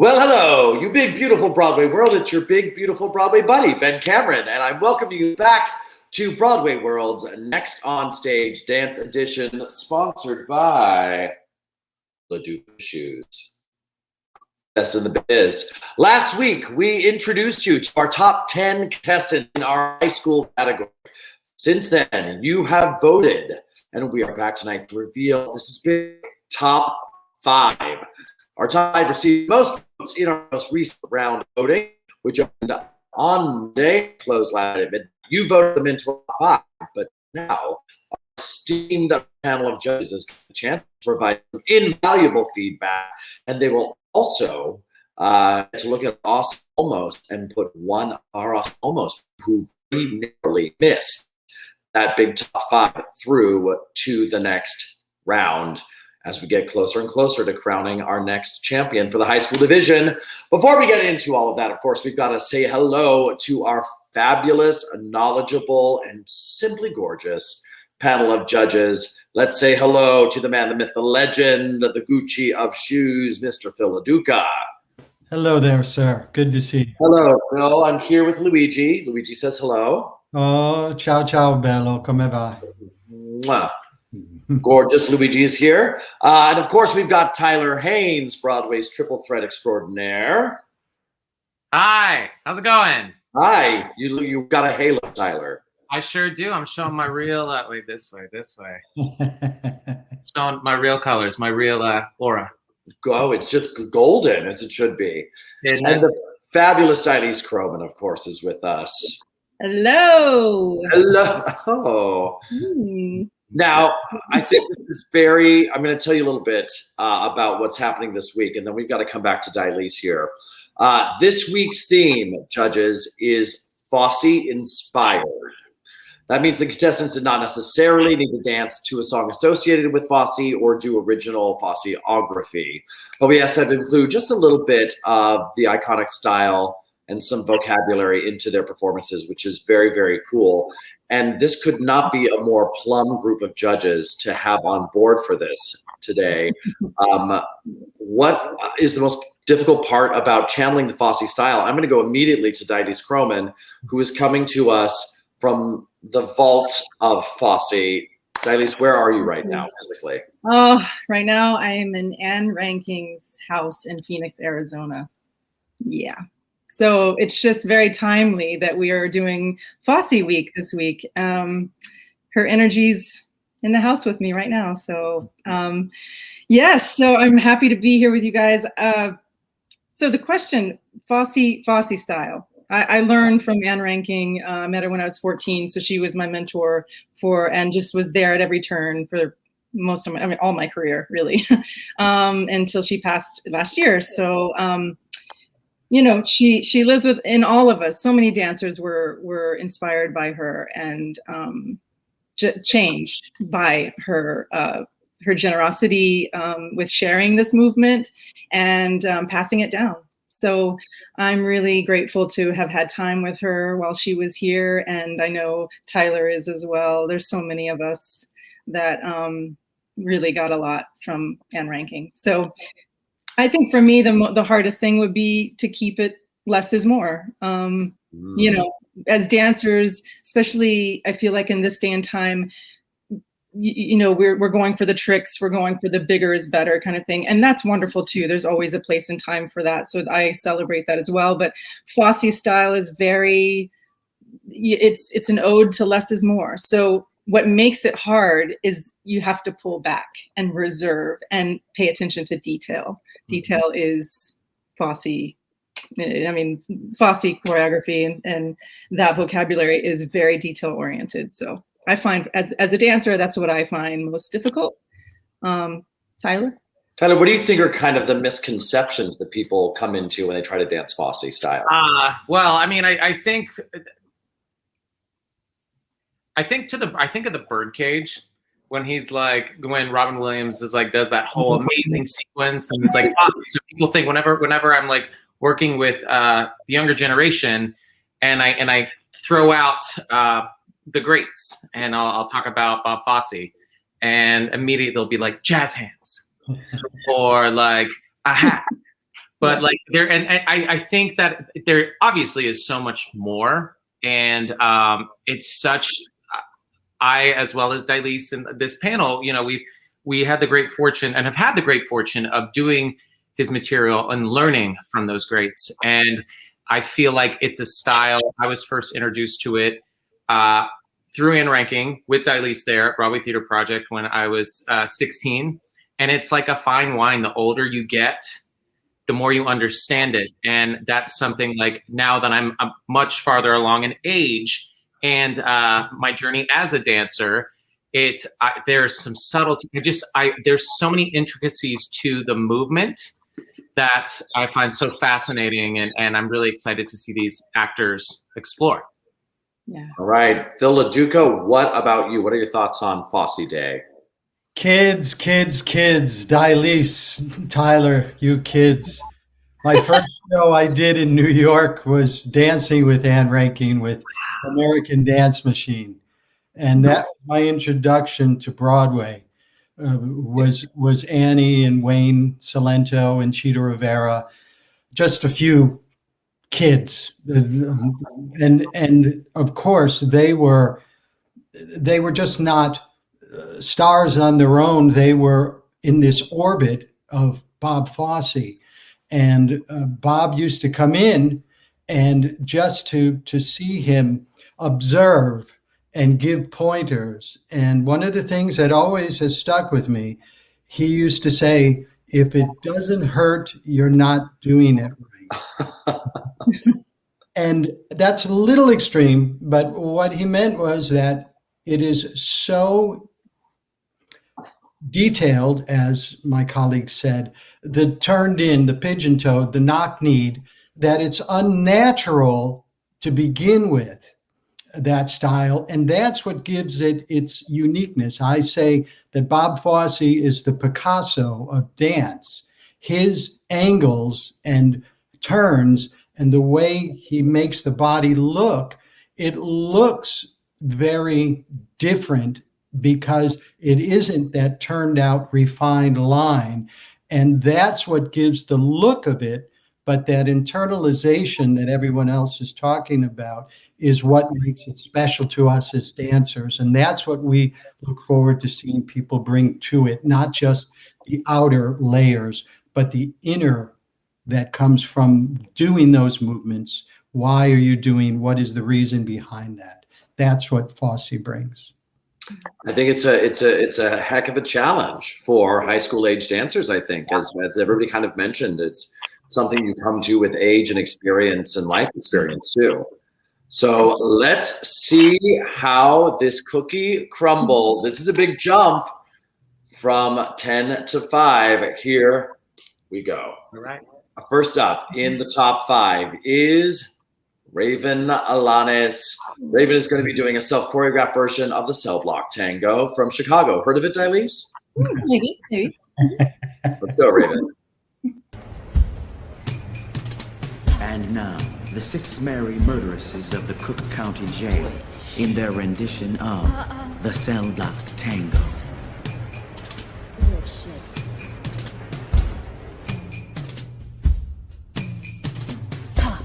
Well, hello, you big, beautiful Broadway world. It's your big, beautiful Broadway buddy, Ben Cameron, and I'm welcoming you back to Broadway World's Next On Stage Dance Edition, sponsored by LaDuca Shoes. Best in the biz. Last week, we introduced you to our top 10 contestants in our high school category. Since then, you have voted, and we are back tonight to reveal this has been top 5. Our top 5 received most votes in our most recent round of voting, which opened on Monday, closed last night. You voted them into our 5, but now our esteemed panel of judges has got a chance to provide some invaluable feedback, and they will also to look at Awesome Almost and put one of our Awesome Almost who very narrowly missed that big top 5 through to the next round, as we get closer and closer to crowning our next champion for the high school division. Before we get into all of that, of course, we've got to say hello to our fabulous, knowledgeable, and simply gorgeous panel of judges. Let's say hello to the man, the myth, the legend, the Gucci of shoes, Mr. Phil LaDuca. Hello there, sir. Good to see you. Hello, Phil. I'm here with Luigi. Luigi says hello. Oh, ciao, ciao, bello. Come va? Mwah. Gorgeous Luigi is here. And of course, we've got Tyler Haynes, Broadway's triple threat extraordinaire. Hi, how's it going? Hi, you got a halo, Tyler. I sure do. I'm showing my real, wait, this way. Showing my real colors, my real aura. Oh, it's just golden, as it should be. And the fabulous Dilise Croman, of course, is with us. Hello. Hello. Oh. Now, I think this is I'm going to tell you a little bit about what's happening this week, and then we've got to come back to Dilise here. This week's theme, judges, is Fosse inspired. That means the contestants did not necessarily need to dance to a song associated with Fosse or do original Fosseography, but we asked them to include just a little bit of the iconic style and some vocabulary into their performances, which is very, very cool. And this could not be a more plum group of judges to have on board for this today. What is the most difficult part about channeling the Fosse style? I'm going to go immediately to Dilise Croman, who is coming to us from the vault of Fosse. Dilise, where are you right now physically? Oh, right now I am in Anne Ranking's house in Phoenix, Arizona. Yeah. So it's just very timely that we are doing Fosse Week this week. Her energy's in the house with me right now. So yes, so I'm happy to be here with you guys. So the question, Fosse style. I learned from Anne Ranking. I met her when I was 14, so she was my mentor and just was there at every turn for most of all my career, really, until she passed last year. So you know, she lives within all of us. So many dancers were inspired by her and changed by her generosity with sharing this movement and passing it down. So I'm really grateful to have had time with her while she was here, and I know Tyler is as well. There's so many of us that really got a lot from Anne Ranking. So I think for me, the hardest thing would be to keep it less is more. You know, as dancers, especially, I feel like in this day and time, you know, we're going for the tricks, we're going for the bigger is better kind of thing. And that's wonderful too. There's always a place and time for that. So I celebrate that as well. But Fosse style is it's an ode to less is more. So what makes it hard is you have to pull back and reserve and pay attention to detail. Detail is Fosse. I mean, Fosse choreography and that vocabulary is very detail oriented. So I find as a dancer, that's what I find most difficult. Tyler? Tyler, what do you think are kind of the misconceptions that people come into when they try to dance Fosse style? Well, I mean, I think of the Birdcage when he's like, when Robin Williams is like, does that whole amazing sequence, and it's like, so people think whenever I'm like working with the younger generation, and I throw out the greats, and I'll talk about Bob Fosse, and immediately they'll be like jazz hands, or like a hat, But like and I think that there obviously is so much more, and it's such. I, as well as Dilise and this panel, you know, we had the great fortune and have had the great fortune of doing his material and learning from those greats. And I feel like it's a style. I was first introduced to it through Anne Ranking with Dilise there at Broadway Theater Project when I was 16. And it's like a fine wine. The older you get, the more you understand it. And that's something like now that I'm much farther along in age and my journey as a dancer, there's some subtlety. There's so many intricacies to the movement that I find so fascinating, and I'm really excited to see these actors explore. Yeah. All right, Phil LaDuca, what about you? What are your thoughts on Fosse Day? Kids. Dilise, Tyler, you kids. My first show I did in New York was Dancing with Anne Ranking with American Dance Machine. And that was my introduction to Broadway. Was Annie and Wayne Salento and Chita Rivera, just a few kids, and of course they were just not stars on their own. They were in this orbit of Bob Fosse, and Bob used to come in, and just to see him observe and give pointers. And one of the things that always has stuck with me, he used to say, if it doesn't hurt, you're not doing it right. And that's a little extreme, but what he meant was that it is so detailed, as my colleague said, the turned in, the pigeon-toed, the knock-kneed, that it's unnatural to begin with. That style, and that's what gives it its uniqueness. I say that Bob Fosse is the Picasso of dance. His angles and turns and the way he makes the body look, it looks very different because it isn't that turned out refined line, and that's what gives the look of it. But that internalization that everyone else is talking about is what makes it special to us as dancers. And that's what we look forward to seeing people bring to it, not just the outer layers, but the inner that comes from doing those movements. Why are you doing? What is the reason behind that? That's what Fosse brings. I think it's a heck of a challenge for high school age dancers. I think, as everybody kind of mentioned, it's something you come to with age and experience and life experience too. So let's see how this cookie crumbled. This is a big jump from 10 to 5. Here we go. All right. First up in the top 5 is Raven Alanis. Raven is going to be doing a self-choreographed version of the Cell Block Tango from Chicago. Heard of it, Dilise? Maybe. Let's go, Raven. And now, the 6 merry murderesses of the Cook County Jail in their rendition of the Cell Block Tango. Pop.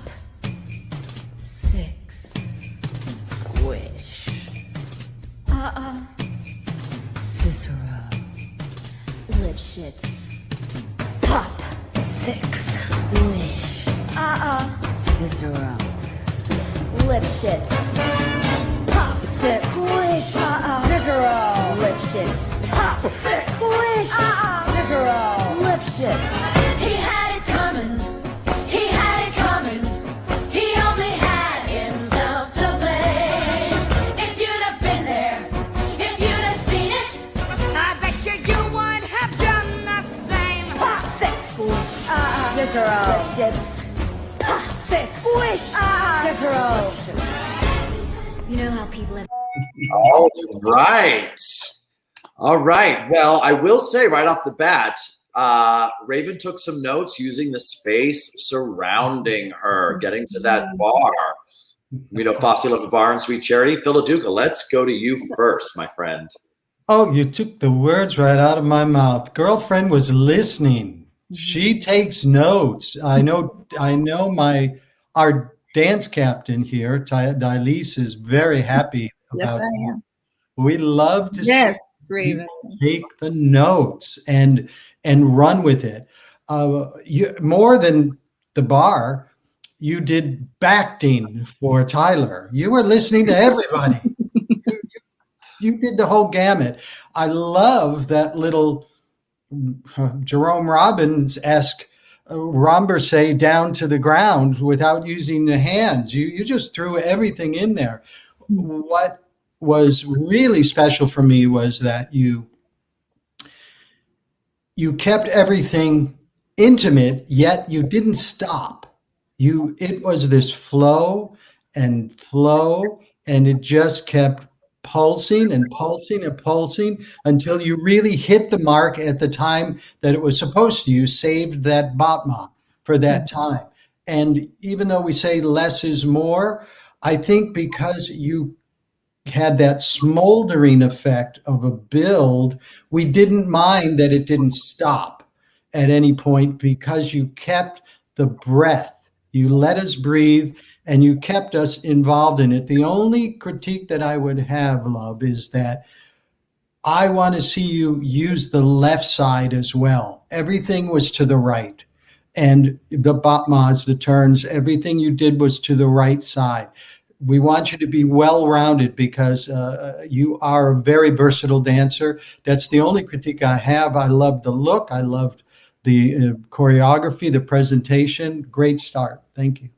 6. Squish. Cicero. Lip shits. Pop. 6. Squish. Cicero. Lip shits. Pop. 6. Squish. Cicero. Lip shits. Pop. 6. Squish. Cicero. Lip shits. He had it coming. He had it coming. He only had himself to blame. If you'd have been there, if you'd have seen it, I bet you would have done the same. Pop. 6. Squish. Cicero. Lip shits. Squish! Cicero! You know how people have... All right. All right. Well, I will say right off the bat, Raven took some notes using the space surrounding her, getting to that bar. You know, Fosse loved a bar and Sweet Charity. Phil LaDuca, let's go to you first, my friend. Oh, you took the words right out of my mouth. Girlfriend was listening. She takes notes. I know our dance captain here, Dilise, is very happy Yes, about I you. am. We love to see Yes, you Raven. take the notes and run with it. You more than the bar, you did backing for Tyler. You were listening to everybody. You did the whole gamut. I love that little Jerome Robbins-esque Romberse down to the ground without using the hands. You just threw everything in there. What was really special for me was that you kept everything intimate, yet you didn't stop. It was this flow, and it just kept pulsing and pulsing and pulsing until you really hit the mark at the time that it was supposed to. You saved that batma for that time. And even though we say less is more, I think because you had that smoldering effect of a build, we didn't mind that it didn't stop at any point because you kept the breath. You let us breathe and you kept us involved in it. The only critique that I would have, love, is that I want to see you use the left side as well. Everything was to the right. And the batmas, the turns, everything you did was to the right side. We want you to be well-rounded because you are a very versatile dancer. That's the only critique I have. I loved the look. I loved the choreography, the presentation. Great start. Thank you.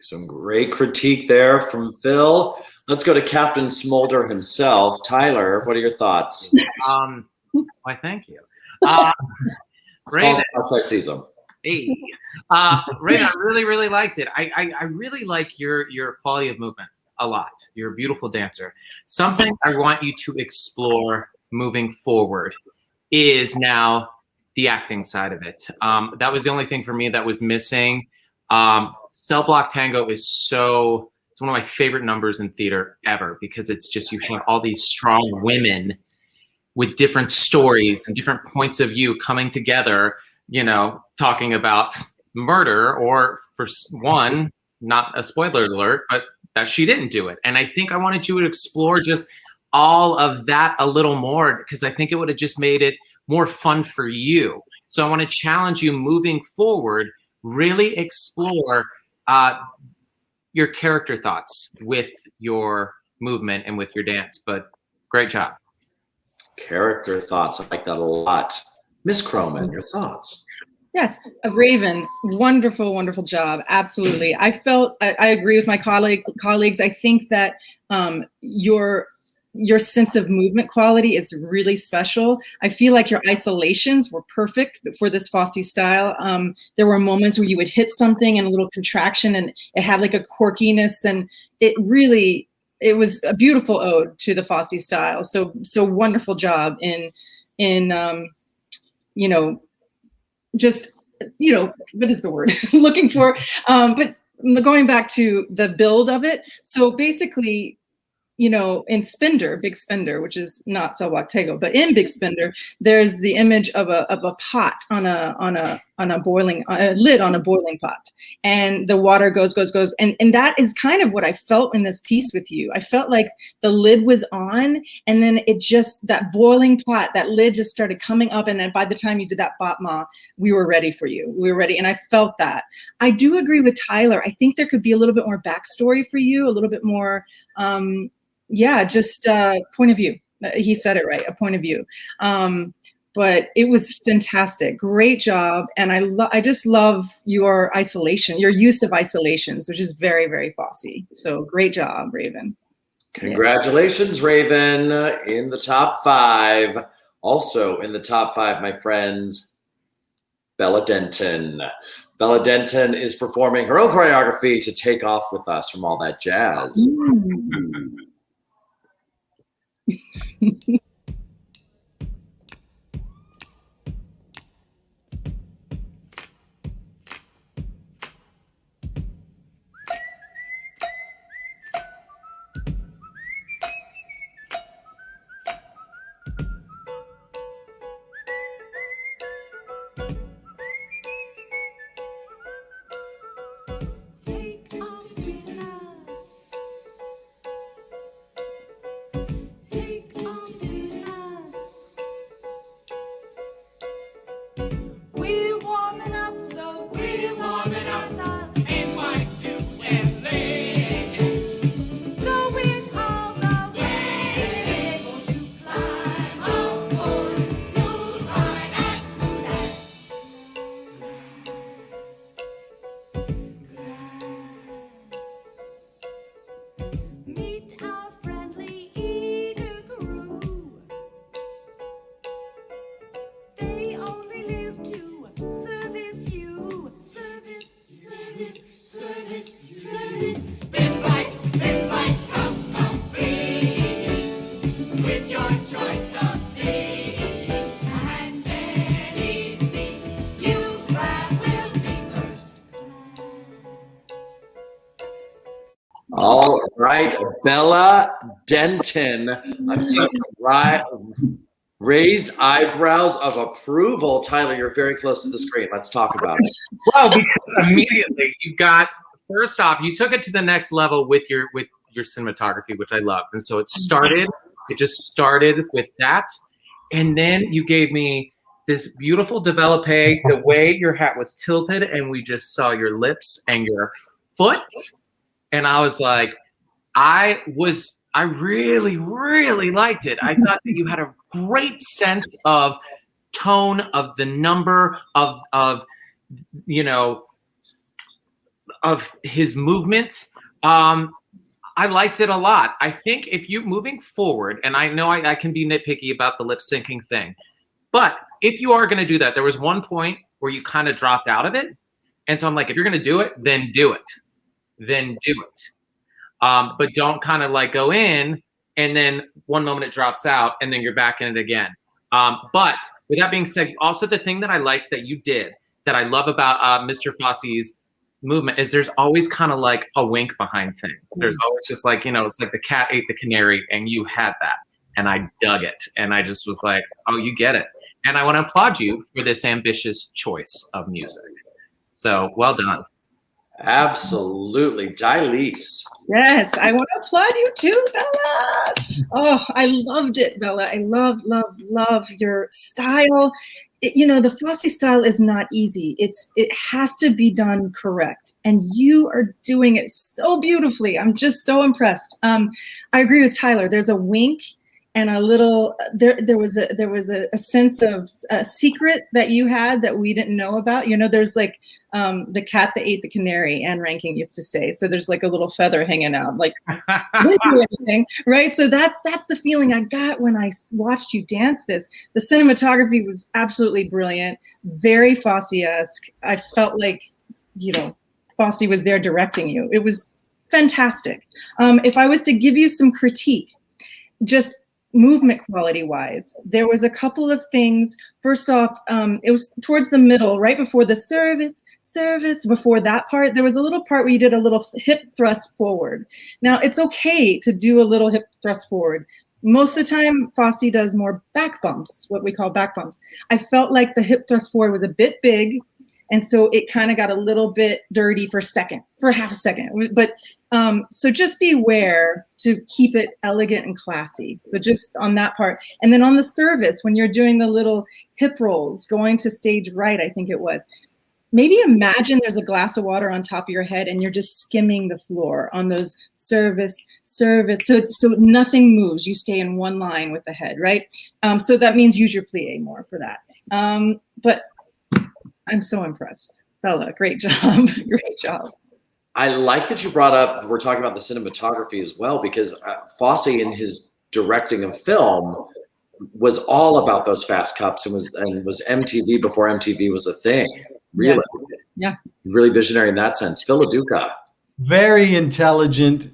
Some great critique there from Phil. Let's go to Captain Smolder himself. Tyler, what are your thoughts? Why, thank you. Raven. Outside season. Hey. Raven, I really liked it. I really like your quality of movement a lot. You're a beautiful dancer. Something I want you to explore moving forward is now the acting side of it. That was the only thing for me that was missing. Cell Block Tango is it's one of my favorite numbers in theater ever because it's just, you have all these strong women with different stories and different points of view coming together, talking about murder, or for one, not a spoiler alert, but that she didn't do it. And I think I wanted you to explore just all of that a little more because I think it would have just made it more fun for you. So I want to challenge you moving forward, really explore your character thoughts with your movement and with your dance. But great job. Character thoughts. I like that a lot. Miss Croman, your thoughts? Yes, Raven, wonderful, wonderful job. Absolutely. I agree with my colleagues. I think that your sense of movement quality is really special. I feel like your isolations were perfect for this Fosse style. There were moments where you would hit something and a little contraction and it had like a quirkiness, and it was a beautiful ode to the Fosse style. So wonderful job in just, what is the word looking for? But going back to the build of it. So basically, in Spender, Big Spender, which is not Cell Block Tango, but in Big Spender, there's the image of a pot on a boiling lid on a boiling pot, and the water goes, and that is kind of what I felt in this piece with you. I felt like the lid was on, and then that boiling pot, that lid just started coming up, and then by the time you did that batma, we were ready for you. We were ready, and I felt that. I do agree with Tyler. I think there could be a little bit more backstory for you, a little bit more. Just point of view. He said it right, a point of view. But it was fantastic. Great job. And I just love your use of isolations, which is very, very Fosse. So great job, Raven. Congratulations, Raven, in the top 5. Also in the top 5, my friends, Bella Denton. Bella Denton is performing her own choreography to Take Off With Us from All That Jazz. right, Bella Denton. I'm seeing some raised eyebrows of approval. Tyler, you're very close to the screen. Let's talk about it. Well, because immediately you got, first off, you took it to the next level with your cinematography, which I loved. And so it just started with that. And then you gave me this beautiful developpe, the way your hat was tilted, and we just saw your lips and your foot. And I was like, I really, really liked it. I thought that you had a great sense of tone, of the number, of his movements. I liked it a lot. I think if you moving forward, and I know I can be nitpicky about the lip syncing thing, but if you are going to do that, there was one point where you kind of dropped out of it. And so I'm like, if you're going to do it, then do it. Then do it. But don't kind of like go in and then one moment it drops out and then you're back in it again. But with that being said, also the thing that I like that you did, that I love about Mr. Fosse's movement, is there's always kind of like a wink behind things. There's always just like, it's like the cat ate the canary, and you had that. And I dug it. And I just was like, oh, you get it. And I want to applaud you for this ambitious choice of music. So well done. Absolutely. Dilise. Yes, I want to applaud you too, Bella. Oh, I loved it, Bella. I love your style. The Fosse style is not easy. It has to be done correct, and you are doing it so beautifully. I'm just so impressed. I agree with Tyler. There's a wink and a little. There was a sense of a secret that you had that we didn't know about. There's like the cat that ate the canary, Anne Ranking used to say. So there's like a little feather hanging out, like didn't do anything, right? So that's the feeling I got when I watched you dance this. The cinematography was absolutely brilliant, very Fosse-esque. I felt like Fosse was there directing you. It was fantastic. If I was to give you some critique, just movement quality wise, there was a couple of things. First off, it was towards the middle, right before the service, before that part, there was a little part where you did a little hip thrust forward. Now, it's okay to do a little hip thrust forward. Most of the time, Fosse does more back bumps, what we call back bumps. I felt like the hip thrust forward was a bit big, and so it kind of got a little bit dirty for half a second. But so just beware to keep it elegant and classy. So just on that part. And then on the service, when you're doing the little hip rolls, going to stage right, I think it was, maybe imagine there's a glass of water on top of your head and you're just skimming the floor on those service. So nothing moves. You stay in one line with the head, right? So that means use your plie more for that. But I'm so impressed. Bella, great job. Great job. I like that you brought up, we're talking about the cinematography as well, because Fosse in his directing of film was all about those fast cuts and was MTV before MTV was a thing. Really. Yes. Yeah. Really visionary in that sense. Phil LaDuca. Very intelligent.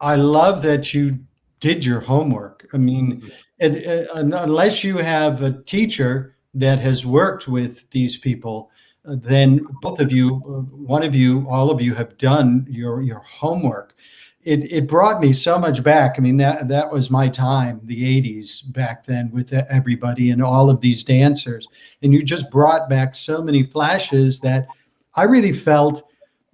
I love that you did your homework. I mean, unless you have a teacher that has worked with these people, then both of you, one of you, all of you have done your homework. It brought me so much back. I mean, that was my time, the 80s back then, with everybody and all of these dancers. And you just brought back so many flashes that I really felt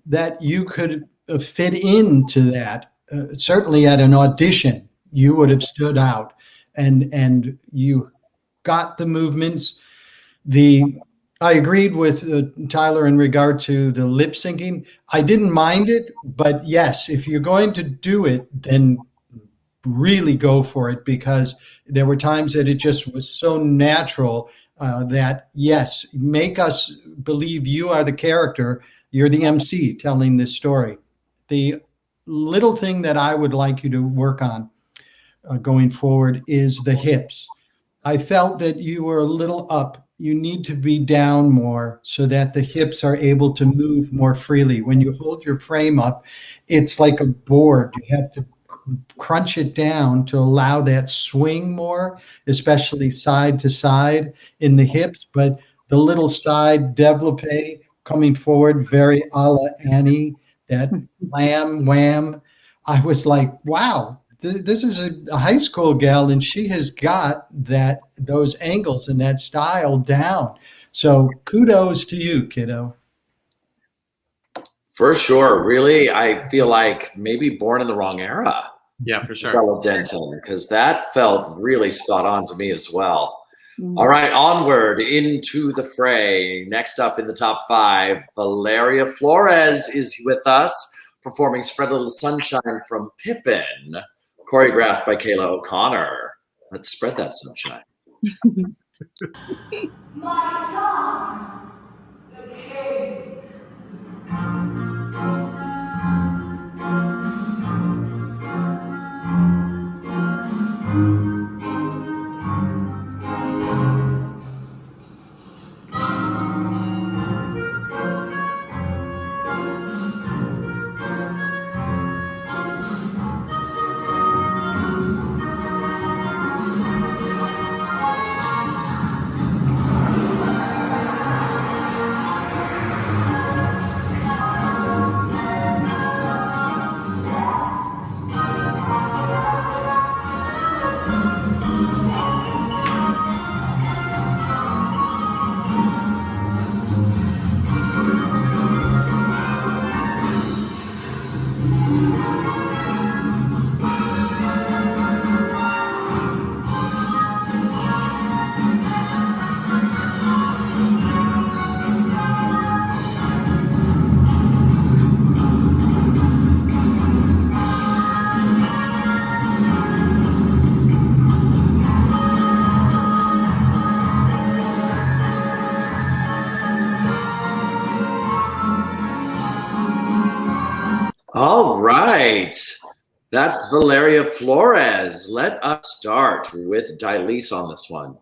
that you could fit into that. Certainly at an audition, you would have stood out, and you got the movements. I agreed with Tyler in regard to the lip syncing. I didn't mind it, but yes, if you're going to do it, then really go for it, because there were times that it just was so natural that, yes, make us believe you are the character. You're the MC telling this story. The little thing that I would like you to work on going forward is the hips. I felt that you were a little up. You need to be down more so that the hips are able to move more freely. When you hold your frame up, it's like a board. You have to crunch it down to allow that swing more, especially side to side in the hips. But the little side développé coming forward, very a la Annie, that wham, I was like, wow, this is a high school gal, and she has got those angles and that style down. So kudos to you, kiddo. For sure. Really, I feel like maybe born in the wrong era. Yeah, for sure. Bella Denton, because that felt really spot on to me as well. Mhm. All right, onward into the fray. Next up in the top 5, Valeria Flores is with us, performing Spread a Little Sunshine from Pippin, choreographed by Kayla O'Connor. Let's spread that sunshine. My son, the king. All right. That's Valeria Flores. Let us start with Dilise on this one.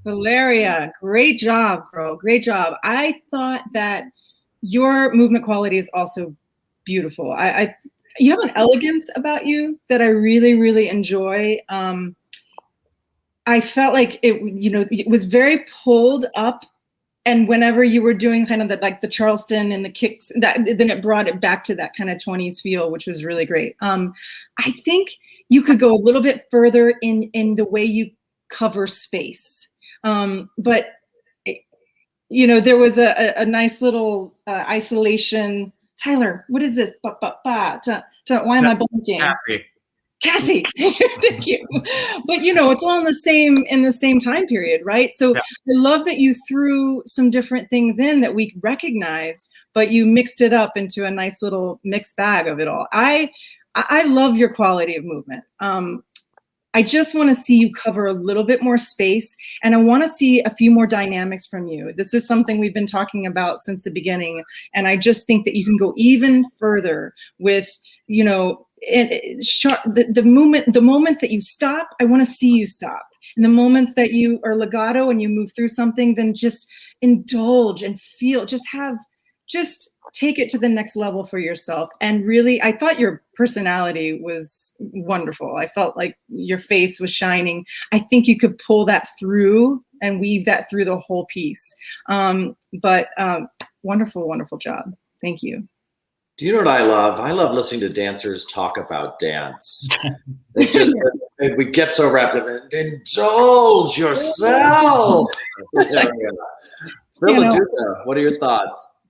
Valeria, great job, girl. Great job. I thought that your movement quality is also beautiful. You have an elegance about you that I really, really enjoy. I felt like it was very pulled up, and whenever you were doing kind of the Charleston and the kicks, then it brought it back to that kind of 20s feel, which was really great. I think you could go a little bit further in the way you cover space. But there was a nice little isolation. Tyler, what is this? Why am I blanking? Cassie, thank you. But it's all in the same time period, right? So yeah. I love that you threw some different things in that we recognized, but you mixed it up into a nice little mixed bag of it all. I love your quality of movement. I just want to see you cover a little bit more space, and I want to see a few more dynamics from you. This is something we've been talking about since the beginning, and I just think that you can go even further with, the moments that you stop, I want to see you stop. And the moments that you are legato and you move through something, then just indulge and feel, just take it to the next level for yourself. And really, I thought your personality was wonderful. I felt like your face was shining. I think you could pull that through and weave that through the whole piece. But wonderful, wonderful job. Thank you. Do you know what I love? I love listening to dancers talk about dance. We get so wrapped up in indulge yourself. Phil LaDuca, what are your thoughts?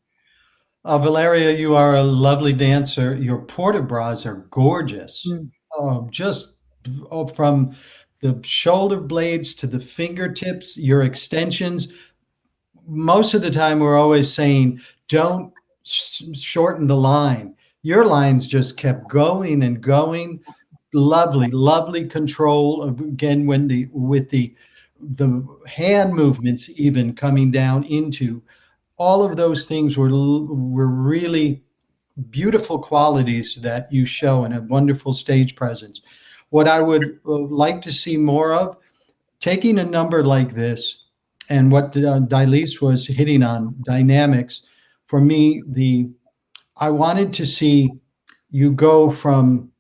Valeria, you are a lovely dancer. Your port bras are gorgeous. From the shoulder blades to the fingertips, your extensions. Most of the time, we're always saying, don't shorten the line. Your lines just kept going and going. Lovely, lovely control. Again, with the hand movements even coming down into all of those things were really beautiful qualities that you show in a wonderful stage presence. What I would like to see more of, taking a number like this, and what Dilise was hitting on, dynamics. For me, I wanted to see you go from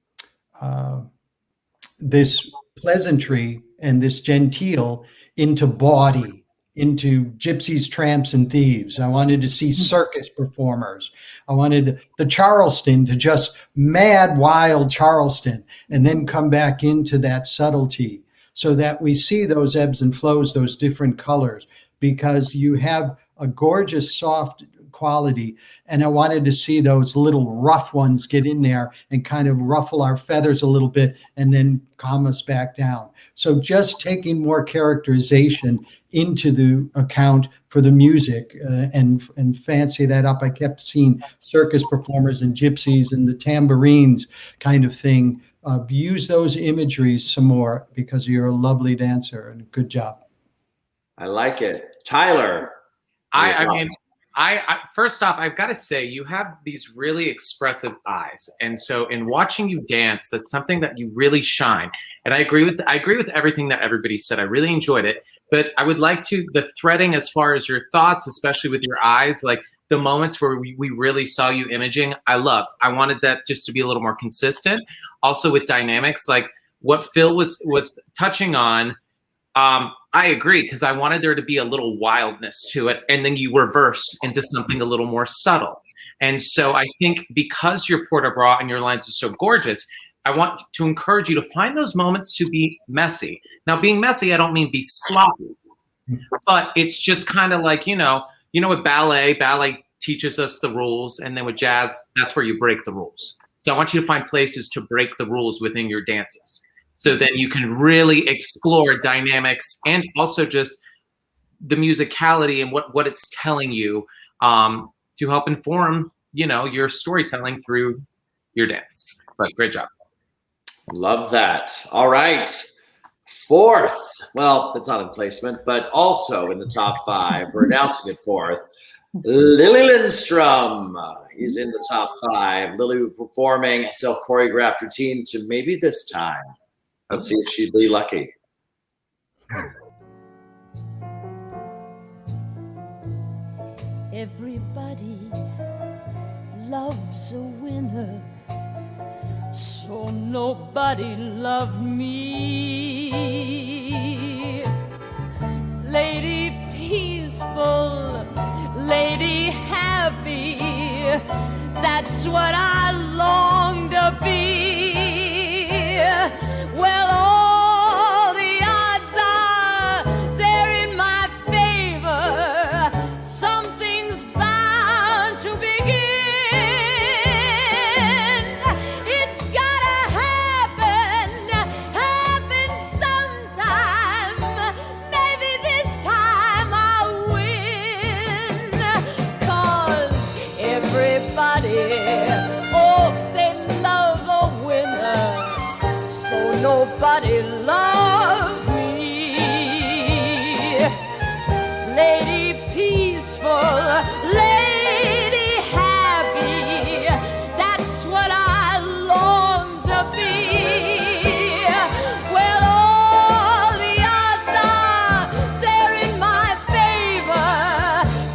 this pleasantry and this genteel into body, into gypsies, tramps, and thieves. I wanted to see circus performers. I wanted the Charleston to just mad, wild Charleston, and then come back into that subtlety so that we see those ebbs and flows, those different colors, because you have a gorgeous, soft quality. And I wanted to see those little rough ones get in there and kind of ruffle our feathers a little bit and then calm us back down. So just taking more characterization into the account for the music and fancy that up. I kept seeing circus performers and gypsies and the tambourines kind of thing. Use those imageries some more because you're a lovely dancer, and good job. I like it. Tyler. I first off, I've got to say, you have these really expressive eyes, and so in watching you dance, that's something that you really shine. And I agree with everything that everybody said. I really enjoyed it, but I would like the threading as far as your thoughts, especially with your eyes, like the moments where we really saw you imaging. I loved. I wanted that just to be a little more consistent. Also with dynamics, like what Phil was touching on. I agree, because I wanted there to be a little wildness to it, and then you reverse into something a little more subtle. And so I think because your port de bras and your lines are so gorgeous, I want to encourage you to find those moments to be messy. Now, being messy, I don't mean be sloppy, but it's just kind of like, with ballet teaches us the rules, and then with jazz, that's where you break the rules. So I want you to find places to break the rules within your dances. So then you can really explore dynamics and also just the musicality and what it's telling you to help inform, your storytelling through your dance. But great job. Love that. All right. Fourth. Well, it's not in placement, but also in the top 5. We're announcing it fourth. Lily Lindstrom is in the top 5. Lily performing a self-choreographed routine to Maybe This Time. Let's see if she'd be lucky. Everybody loves a winner, so nobody loved me. Lady peaceful, lady happy, that's what I long to be. Well, all the odds are they're in my favor. Something's bound to begin. It's gotta happen sometime. Maybe this time I'll win. 'Cause everybody, they love a winner. Nobody loved me. Lady peaceful, lady happy, that's what I long to be. Well, all the odds are they're in my favor.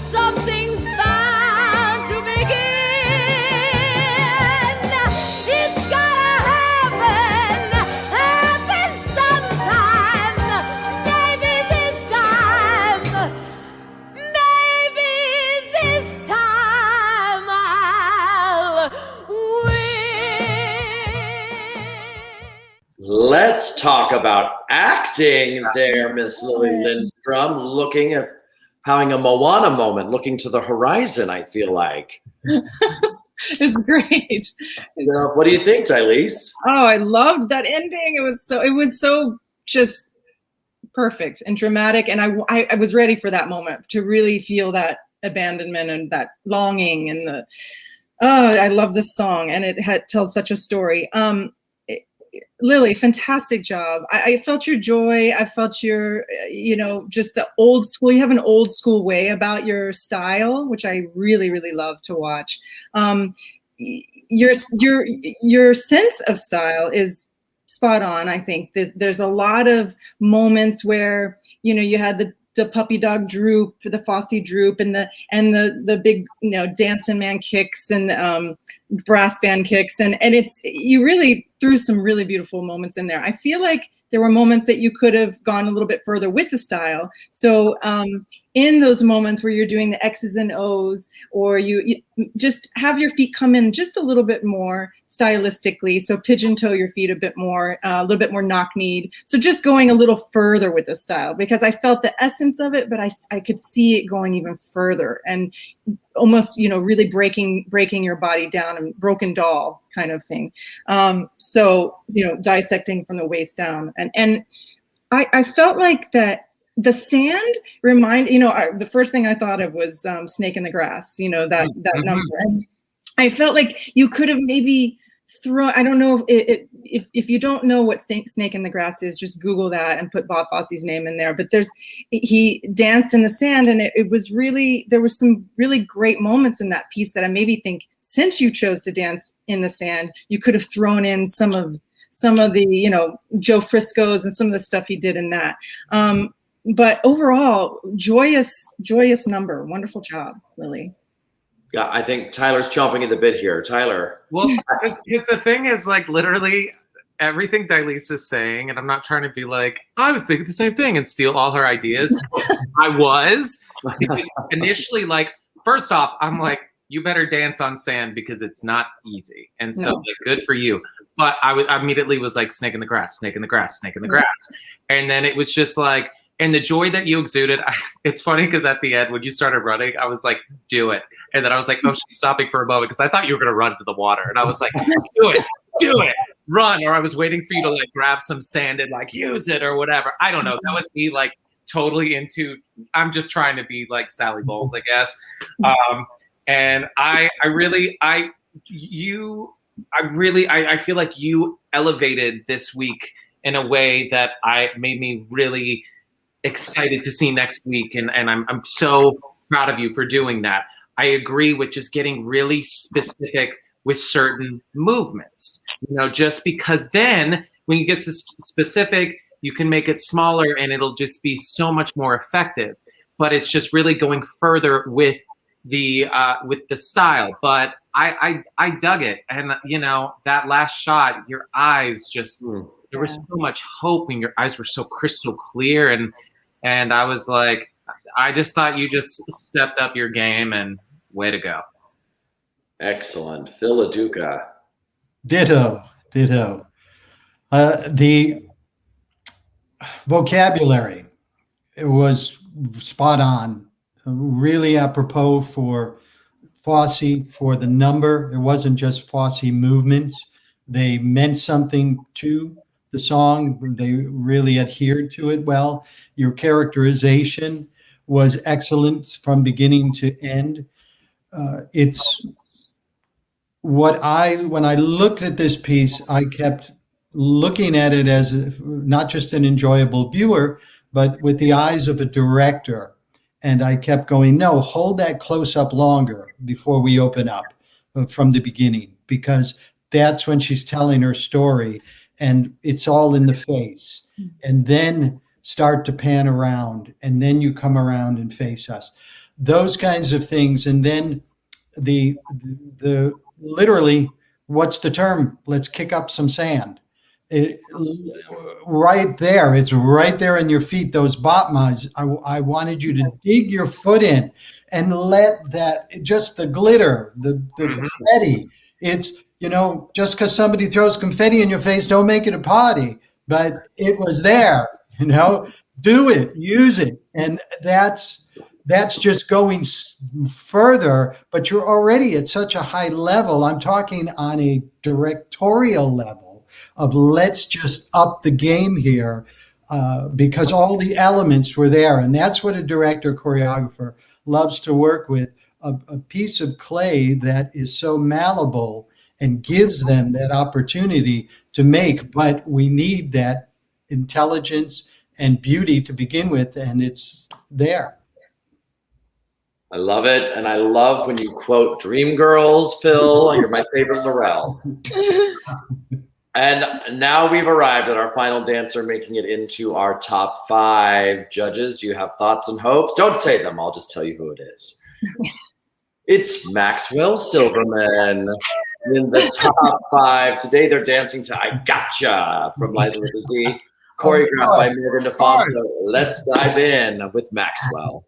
Something's bound to begin. It's gotta happen sometime. Maybe this time I'll win. Let's talk about acting there, Miss Lily Lindstrom, looking at having a Moana moment, looking to the horizon, I feel like. It's great. What do you think, Tylese? Oh, I loved that ending. It was so just perfect and dramatic. And I was ready for that moment to really feel that abandonment and that longing and I love this song, and it tells such a story. Lily, fantastic job. I felt your joy. I felt your, just the old school. You have an old school way about your style, which I really, really love to watch. Your sense of style is spot on. I think there's a lot of moments where, you had the puppy dog droop, the Fosse droop, and the big, dancing man kicks and brass band kicks, and you really threw some really beautiful moments in there. I feel like there were moments that you could have gone a little bit further with the style. So in those moments where you're doing the X's and O's, or you just have your feet come in just a little bit more stylistically. So pigeon toe your feet a bit more, a little bit more knock-kneed. So just going a little further with the style, because I felt the essence of it, but I could see it going even further and almost, really breaking your body down, and broken doll kind of thing. So, dissecting from the waist down. And I felt like that the sand the first thing I thought of was Snake in the Grass, that number. And I felt like you could have maybe I don't know if you don't know what Snake in the Grass is, just Google that and put Bob Fosse's name in there. But he danced in the sand, and it was really, there was some really great moments in that piece that I maybe think, since you chose to dance in the sand, you could have thrown in some of the, Joe Frisco's and some of the stuff he did in that. But overall, joyous number. Wonderful job, Lily. Yeah, I think Tyler's chomping at the bit here. Tyler. Well, because the thing is, like, literally everything Dilys is saying, and I'm not trying to be like, I was thinking the same thing and steal all her ideas. I was. Because initially, like, first off, I'm like, you better dance on sand because it's not easy. And so, like, good for you. But I immediately was like, Snake in the Grass, Snake in the Grass, Snake in the Grass. And then it was just like, and the joy that you exuded, it's funny because at the end, when you started running, I was like, do it. And then I was like, oh, she's stopping for a moment because I thought you were going to run into the water. And I was like, do it, run. Or I was waiting for you to like grab some sand and like use it or whatever. I don't know. That was me like totally into, I'm just trying to be like Sally Bowles, I guess. And I feel like you elevated this week in a way that made me really excited to see next week. And I'm so proud of you for doing that. I agree with just getting really specific with certain movements, just because then when you get specific, you can make it smaller and it'll just be so much more effective. But it's just really going further with the style. But I dug it. And, that last shot, your eyes just, there was so much hope and your eyes were so crystal clear. And I was like, I just thought you just stepped up your game, and way to go. Excellent. Phil LaDuca. Ditto. The vocabulary, it was spot on, really apropos for Fosse, for the number. It wasn't just Fosse movements. They meant something to the song. They really adhered to it well. Your characterization was excellent from beginning to end. It's when I looked at this piece, I kept looking at it as not just an enjoyable viewer, but with the eyes of a director. And I kept going, no, hold that close up longer before we open up from the beginning, because that's when she's telling her story and it's all in the face. And then start to pan around, and then you come around and face us. Those kinds of things. And then the literally, what's the term? Let's kick up some sand. Right there. It's right there in your feet, those botmas. I wanted you to dig your foot in and let that, just the glitter, the confetti. It's, just because somebody throws confetti in your face, don't make it a party. But it was there, do it, use it. And that's just going further, but you're already at such a high level. I'm talking on a directorial level of let's just up the game here, because all the elements were there. And that's what a director choreographer loves to work with, a piece of clay that is so malleable and gives them that opportunity to make. But we need that intelligence and beauty to begin with, and it's there. I love it. And I love when you quote Dreamgirls, Phil. You're my favorite Laurel. And now we've arrived at our final dancer, making it into our top 5 judges. Do you have thoughts and hopes? Don't say them. I'll just tell you who it is. It's Maxwell Silverman in the top 5. Today they're dancing to I Gotcha from Liza with a Z. choreographed by Morgan DeFonso. course. Let's dive in with Maxwell.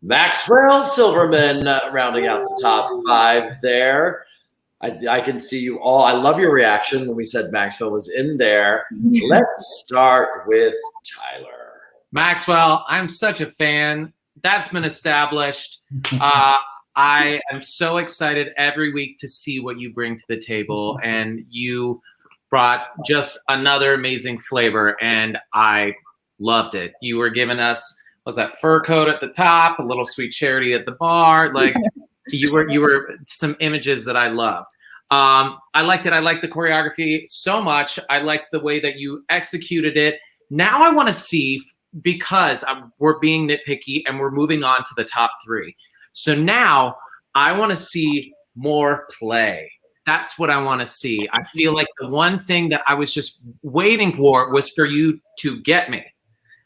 Maxwell Silverman rounding out the top 5 there. I can see you all. I love your reaction when we said Maxwell was in there. Let's start with Tyler. Maxwell, I'm such a fan. That's been established. I am so excited every week to see what you bring to the table, and you brought just another amazing flavor, and I loved it. You were giving us, was that fur coat at the top, a little sweet charity at the bar, like you were some images that I loved. I liked it. I liked the choreography so much. I liked the way that you executed it. Now I want to see, because we're being nitpicky and we're moving on to the top 3. So now I want to see more play. That's what I want to see. I feel like the one thing that I was just waiting for was for you to get me,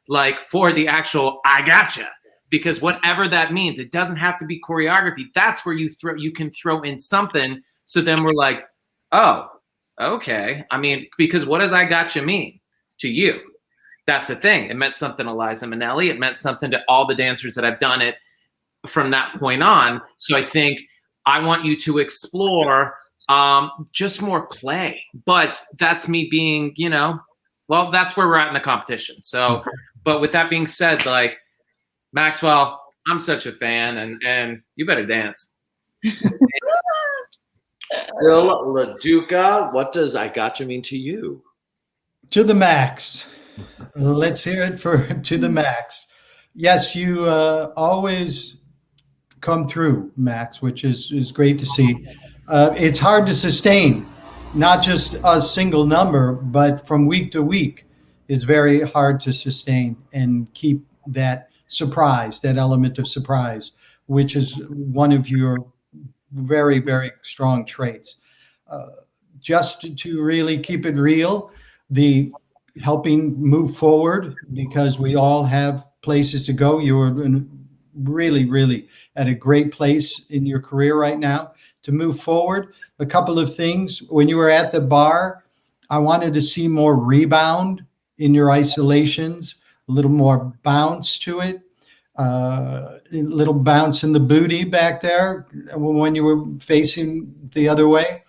like for the actual I gotcha, because whatever that means, it doesn't have to be choreography. That's where you can throw in something. So then we're like, oh, okay. I mean, because what does I gotcha mean to you? That's the thing. It meant something to Liza Minnelli. It meant something to all the dancers that I've done it from that point on. So I think I want you to explore just more play. But that's me being, well, that's where we're at in the competition. So, but with that being said, like, Maxwell, I'm such a fan, and you better dance. Phil LaDuca, what does I gotcha mean to you? To the max. Let's hear it for to the max. Yes, you always come through, Max, which is great to see. It's hard to sustain, not just a single number, but from week to week is very hard to sustain and keep that surprise, that element of surprise, which is one of your very, very strong traits. Just to really keep it real, the helping move forward, because we all have places to go. You're really, really at a great place in your career right now to move forward. A couple of things. When you were at the bar, I wanted to see more rebound in your isolations, a little more bounce to it, a little bounce in the booty back there when you were facing the other way.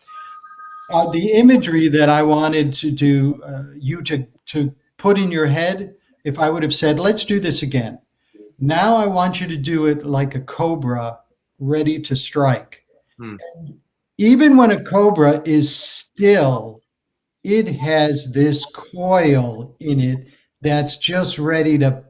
The imagery that I wanted to do, you to put in your head, if I would have said, let's do this again. Now I want you to do it like a cobra ready to strike. And even when a cobra is still, it has this coil in it that's just ready to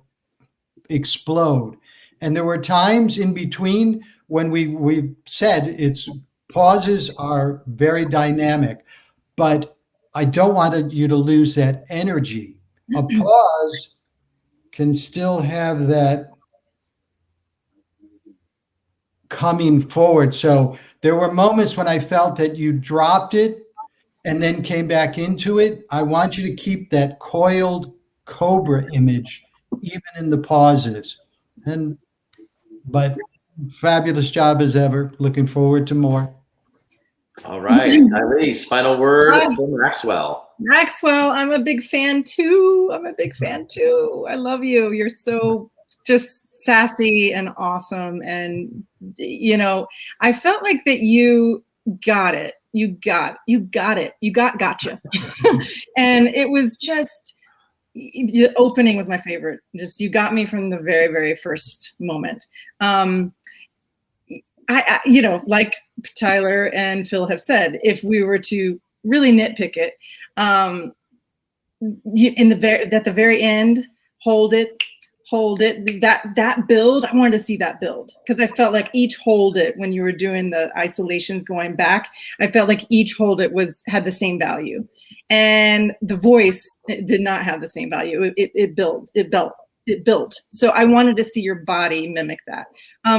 explode. And there were times in between when we said its pauses are very dynamic, but I don't want you to lose that energy. A pause can still have that coming forward. So there were moments when I felt that you dropped it and then came back into it. I want you to keep that coiled cobra image even in the pauses. But fabulous job as ever. Looking forward to more. All right, Elise, final word from Maxwell. Maxwell, I'm a big fan too. I love you. You're so just sassy and awesome. And, you know, I felt like that you got it. Gotcha. And it was just, the opening was my favorite. Just, you got me from the very, very first moment. I you know, like Tyler and Phil have said, if we were to really nitpick it, at the very end, hold it. That build, I wanted to see that build, because I felt like each hold it, when you were doing the isolations going back, I felt like each hold it had the same value, and the voice did not have the same value. It built. So I wanted to see your body mimic that.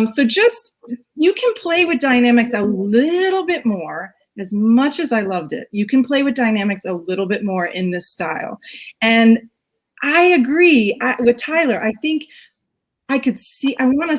So just, you can play with dynamics a little bit more. As much as I loved it, you can play with dynamics a little bit more in this style. And I agree with Tyler. I think I want to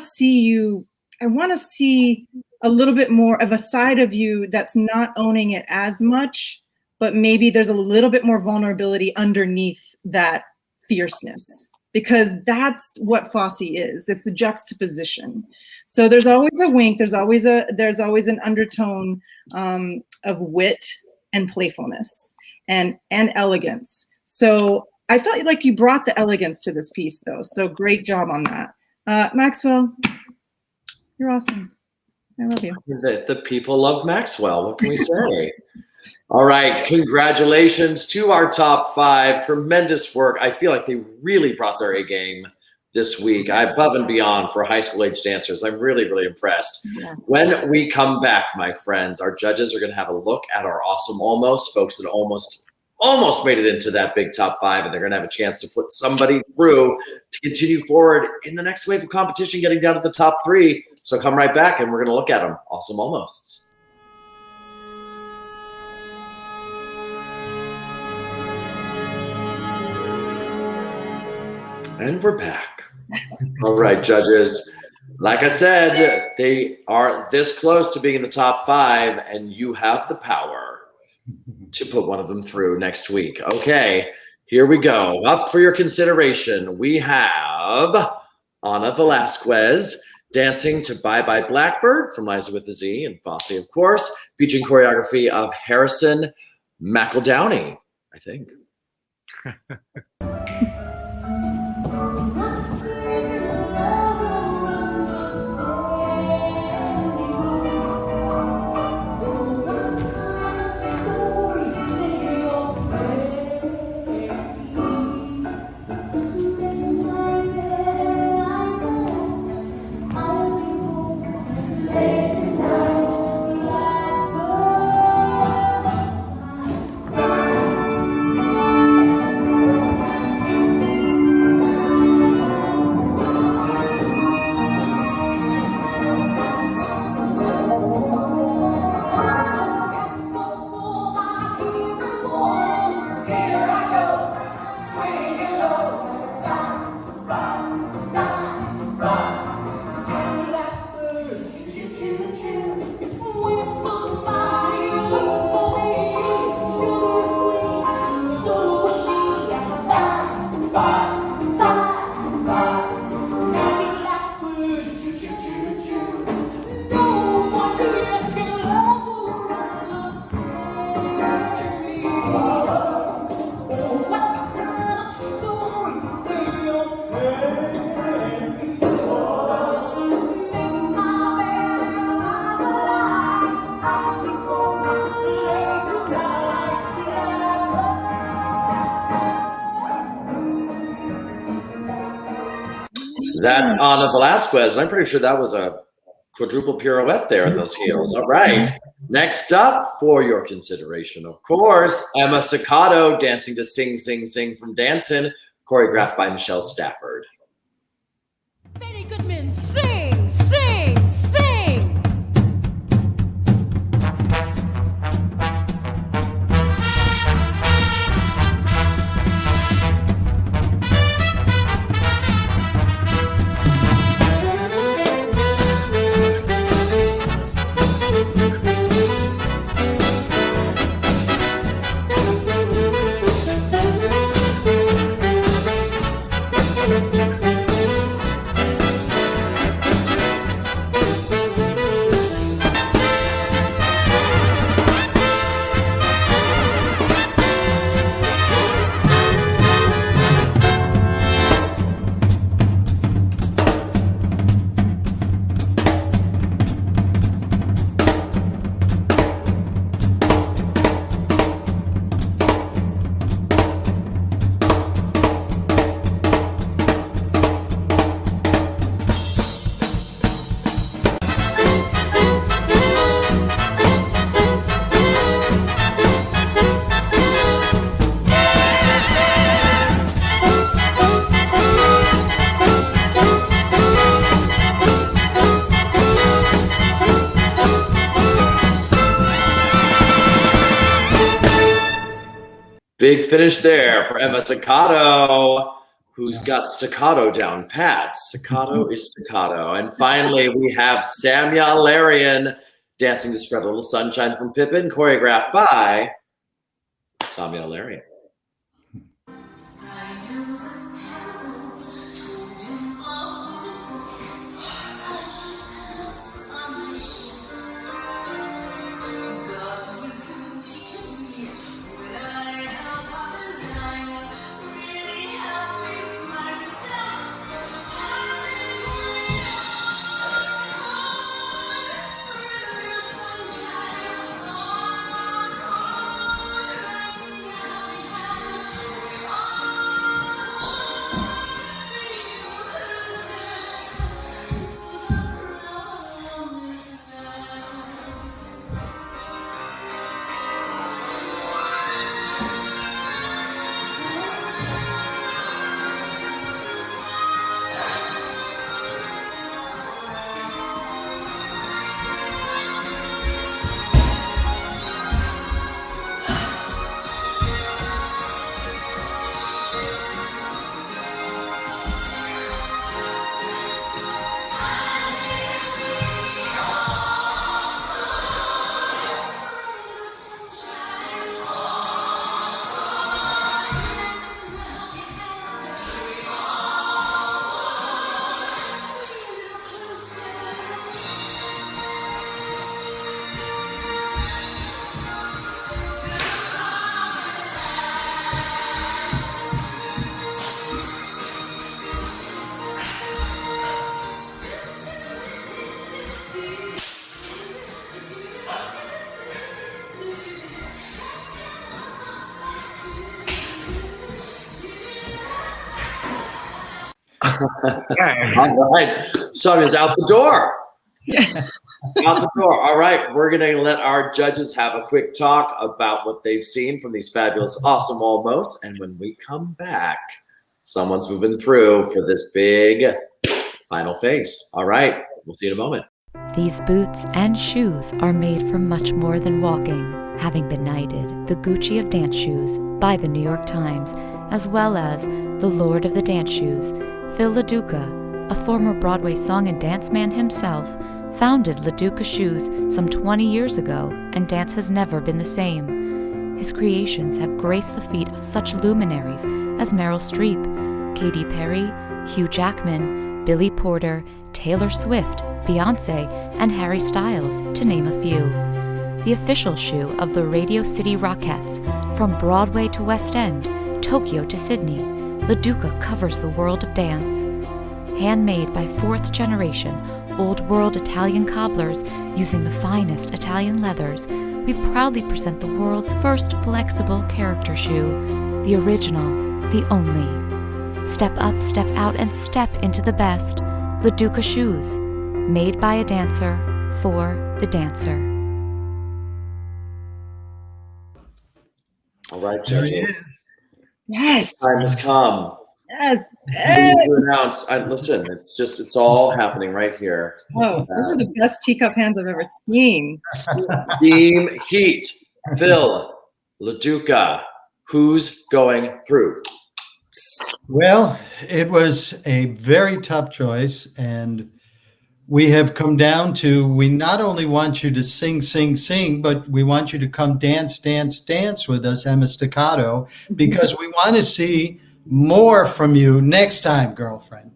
see a little bit more of a side of you that's not owning it as much, but maybe there's a little bit more vulnerability underneath that fierceness, because that's what Fosse is. It's the juxtaposition. So there's always a wink. There's always an undertone of wit and playfulness and elegance. So I felt like you brought the elegance to this piece, though. So great job on that. Maxwell, you're awesome. I love you. The people love Maxwell. What can we say? All right. Congratulations to our top 5. Tremendous work. I feel like they really brought their A game this week. Above and beyond for high school age dancers. I'm really, really impressed. Yeah. When we come back, my friends, our judges are going to have a look at our awesome almost, folks that almost made it into that big top 5, and they're going to have a chance to put somebody through to continue forward in the next wave of competition, getting down to the top 3. So come right back, and we're going to look at them. Awesome almosts. And we're back. All right, judges. Like I said, they are this close to being in the top 5, and you have the power to put one of them through next week. Okay, here we go. Up for your consideration, we have Ana Velasquez dancing to Bye Bye Blackbird from Liza with a Z and Fosse, of course, featuring choreography of Harrison McEldowney, I think. That's Ana Velasquez. I'm pretty sure that was a quadruple pirouette there in those heels. All right. Next up for your consideration, of course, Emma Siccato dancing to Sing, Sing, Sing from Dancin', choreographed by Michelle Stafford. Betty Goodman, sing, sing, sing. Big finish there for Emma Staccato, who's got staccato down pat. Staccato is staccato. And finally, we have Samya Alarian dancing to Spread a Little Sunshine from Pippin, choreographed by Samya Alarian. All right. Sonya's out the door. Out the door. All right. We're going to let our judges have a quick talk about what they've seen from these fabulous, awesome almost. And when we come back, someone's moving through for this big final phase. All right. We'll see you in a moment. These boots and shoes are made for much more than walking, having been knighted the Gucci of dance shoes by the New York Times, as well as the Lord of the Dance Shoes. Phil LaDuca, a former Broadway song and dance man himself, founded LaDuca Shoes some 20 years ago, and dance has never been the same. His creations have graced the feet of such luminaries as Meryl Streep, Katy Perry, Hugh Jackman, Billy Porter, Taylor Swift, Beyoncé, and Harry Styles, to name a few. The official shoe of the Radio City Rockettes, from Broadway to West End, Tokyo to Sydney, LaDuca covers the world of dance. Handmade by fourth-generation, old-world Italian cobblers using the finest Italian leathers, we proudly present the world's first flexible character shoe, the original, the only. Step up, step out, and step into the best. LaDuca Shoes, made by a dancer, for the dancer. All right, judges. Yes. Time has come. Yes. To announce. Listen, it's all happening right here. Oh, those are the best teacup hands I've ever seen. Team Heat, Phil, LaDuca, who's going through? Well, it was a very tough choice, and we have come down to, we not only want you to sing, sing, sing, but we want you to come dance, dance, dance with us, Emma Staccato, because we want to see more from you next time, girlfriend.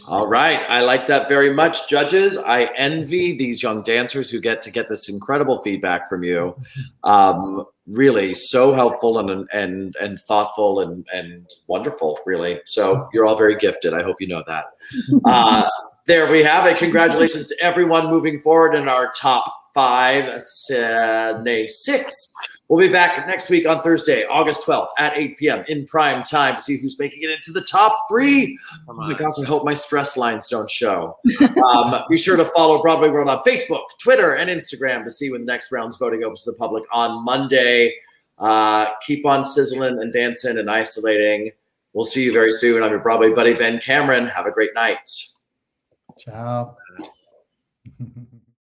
All right. I like that very much. Judges, I envy these young dancers who get to get this incredible feedback from you. Really so helpful and thoughtful and wonderful, really. So you're all very gifted. I hope you know that. There we have it. Congratulations to everyone moving forward in our top 5, nay 6. We'll be back next week on Thursday, August 12th at 8 p.m. in prime time to see who's making it into the top 3. Oh my gosh, I hope my stress lines don't show. Be sure to follow Broadway World on Facebook, Twitter, and Instagram to see when the next round's voting opens to the public on Monday. Keep on sizzling and dancing and isolating. We'll see you very soon. I'm your Broadway buddy, Ben Cameron. Have a great night. Ciao.